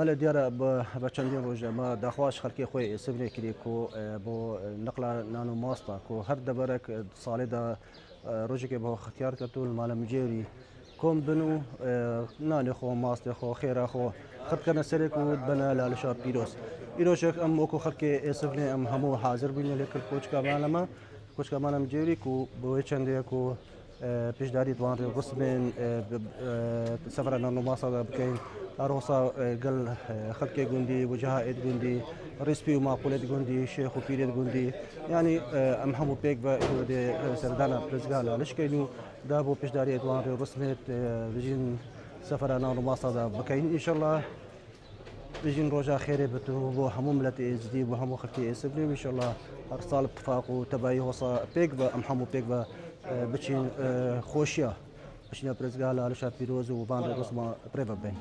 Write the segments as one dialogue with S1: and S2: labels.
S1: بله دیاره با چندین روز ما دخواش خلقی خوی سبنی کلی کو با نقل نانو ماستا کو هر دبرک سالی دا روزی که با اختیار کتول مال مجری کم بنو نان خو ماست خو خیر خو خد کنه سری کو بنا لالشا پیروز ایروشک ام کو خلقی سبنی ام همو حاضر بینه لیکن کوچ کا مال مجری کو با چنده کو پیشداری دوان رسمن سفر نانو ماستا بکن أروسا قال خلق جندي وجهاء جندي ريسبي ومعقولة جندي شيخ وبيريد جندي يعني أمحمو بيك بودي سردانا برزقالا ليش كينو دابو بيش داري إدوان رسمت بجين سفرنا ومواصلة بكين إن شاء الله بجين رجع خيري بتو همو ملتي إزدي وهمو خلقي إسبني وإن شاء الله أرسال اتفاق وتباي وصا بيك بأمحمو بيك بچين خوشيا بچين برزقالا على شاب بيروز وبان رسمة بريفا بين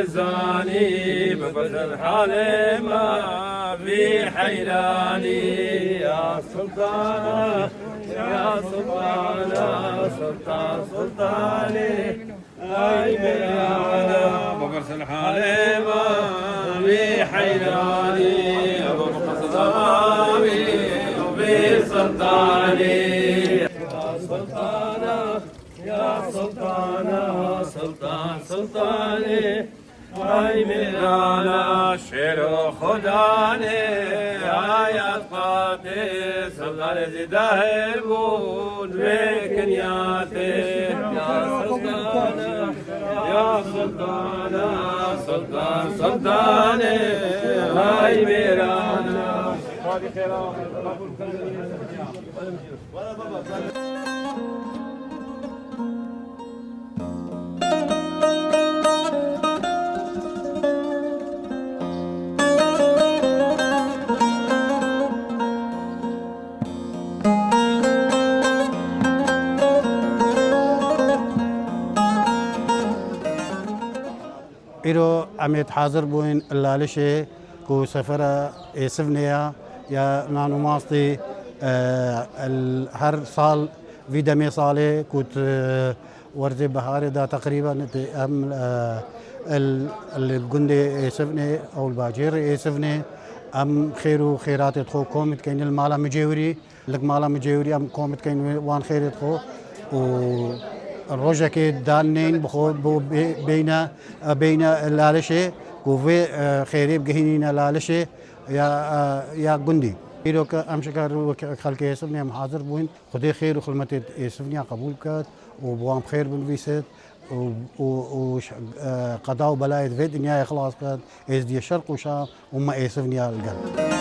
S2: بزاني ببذل حالي ما في حيراني يا سلطانة يا سلطانة سلطاني أي بيانا ببذل حالي ما في حيراني أبو مقصد أمامي وفي سلطاني سلطانه ای میرانا شیر و خدانه آیت قاطع سلطان زیده بود بکنیاته یا سلطانه یا سلطانه سلطان سلطانه ای میرانا
S3: إيرو عميد حاضر بوين اللالشة كو سفرة سفنيا يا نانو ماستي هر صال في دمي صالي كنت ورزي بهاري دا تقريبا ام الجندي سفني او الباجير سفني ام خيرو خيرات تخو كومت كاين المالا مجيوري لك مالا مجيوري ام كومت كاين وان خير تخو و الروجا كي دالنين بخو بين اللالشة كوفي خيري بجهينينا لالشة يا جندي إيروك أمشكار خلك يسفني أم حاضر بوين خدي خير وخدمة يسفني قبول كات وبوام خير بالفيسات وقضاء بلاية في الدنيا خلاص كات إز دي الشرق وشام وما يسفني القلب.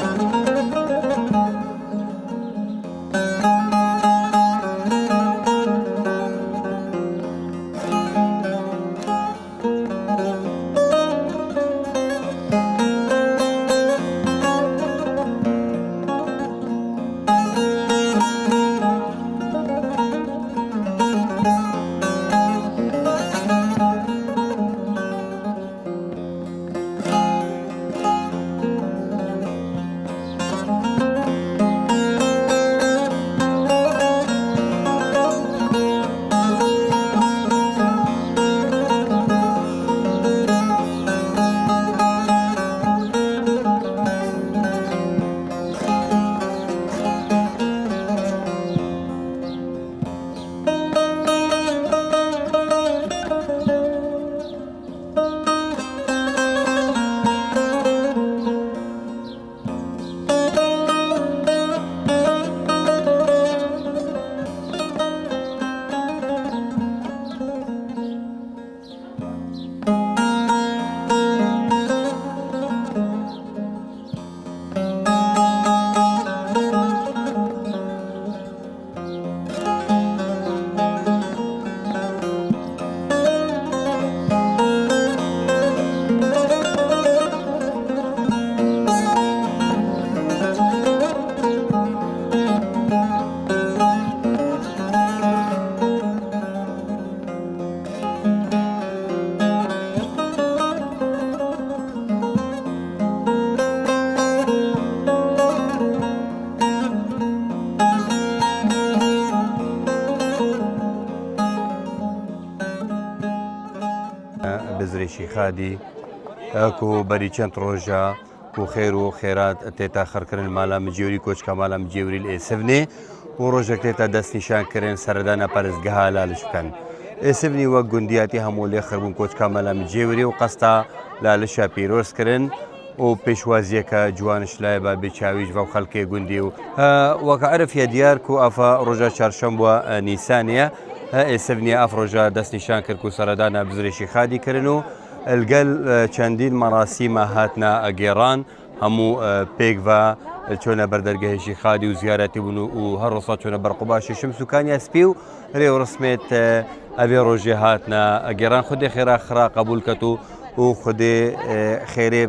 S4: بزرشي خادي اكو بريچن روجا كو خير وخيرات تيتا خركرن مالا مجيوري كوچ كمالا مجيوري الاسفني وروجا تيتا دست نشان كرن سردانا پرزگها لالشكن اسفني وگندياتي همول خربون كوچ كمالا مجيوري وقستا لالشا بيروس كرن و پێشوازیەکە جوانش لایە بە بێچاویش بەو خەڵکێ گوندی و وەکعرف یە دیار و ئەفە ڕۆژە چارشەمبووە نیسانیە ئێسەڤنیە ئەف ڕۆژە دەستنیشان کرد و سەردانا بزرێکی خادی کردن و ئەلگەل چەندین مەراسیمە هاتنە ئەگێڕان هەموو پێکڤە چۆنە بەردەرگەهێشی خادی و زیارەتی بوون و هەر ڕۆسا چۆنە بەرقوباشی شم سوکانیا سپی و ڕێوەڕسمێت ئەوێ ڕۆژێ هاتنە ئەگێڕان خودێ خێرا خرا قبول کەت و خودێ خێرێ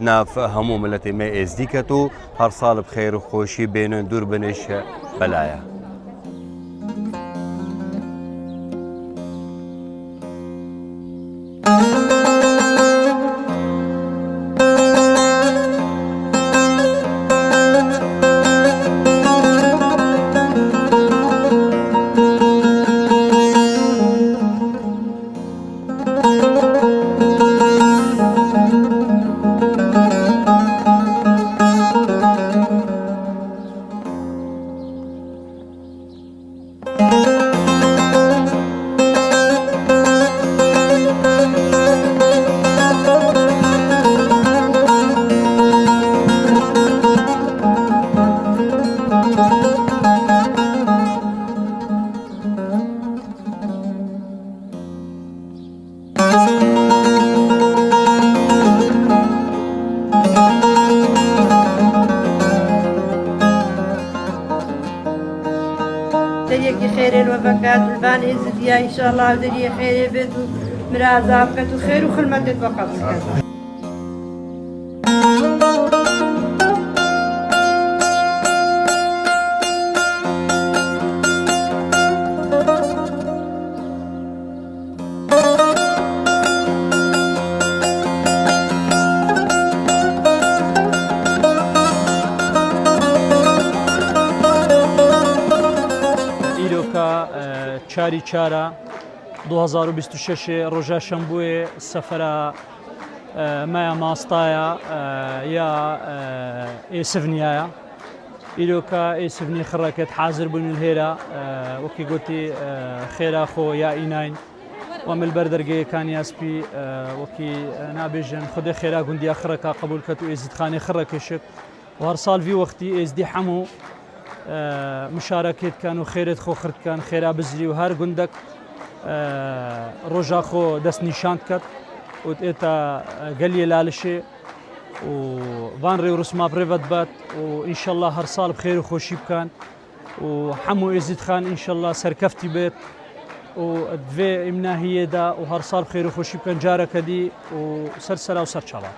S4: ناف هەموو ملەتی مێ ئێزدی کەت و هەر ساڵ بخێر و خۆشی بێنن دوور بنێش بەلایە.
S5: بكات البان إزديا إن شاء الله ودري خير بيت مرازا بكات وخير وخلمت وقبل كات
S6: چاری چارە 2026 ڕۆژە شەمبووێ سەفرە مایە ماستایە یا ئێسڤنیایە ئیرۆکە ئێسڤنی خڕەکەت حاضر بوون هێرە وەکی گوتی خێرا خۆ یا ئیناین وەمل بەردەرگەیەکانی یاسپی وەکی نابێژن خودی خێرا گوندیا خڕەکە قبول کەت و ئێزیدخانی خڕەکەشت و هەر ساڵڤی وەختی ئێزدی هەموو مشارەکەت کان و خێرت خۆ خردکان خێرا بزری و هەر گوندەك ڕۆژا خۆ دەست نیشاند کرد و ئێتە گەلیە لالشێ و وان ڕێ و ڕسما پرێڤەت بات و ئینشەڵڵا هەر ساڵ بخێر و خۆشی بکان و هەموو ئێزیدخان ئینشەڵڵا سەرکەفتی بێت و دوێ ئیمناهیەدا و هەر ساڵ بخێر و خۆشی بکەن جارەکەدی و سەرسەرا و سەرچاڵات.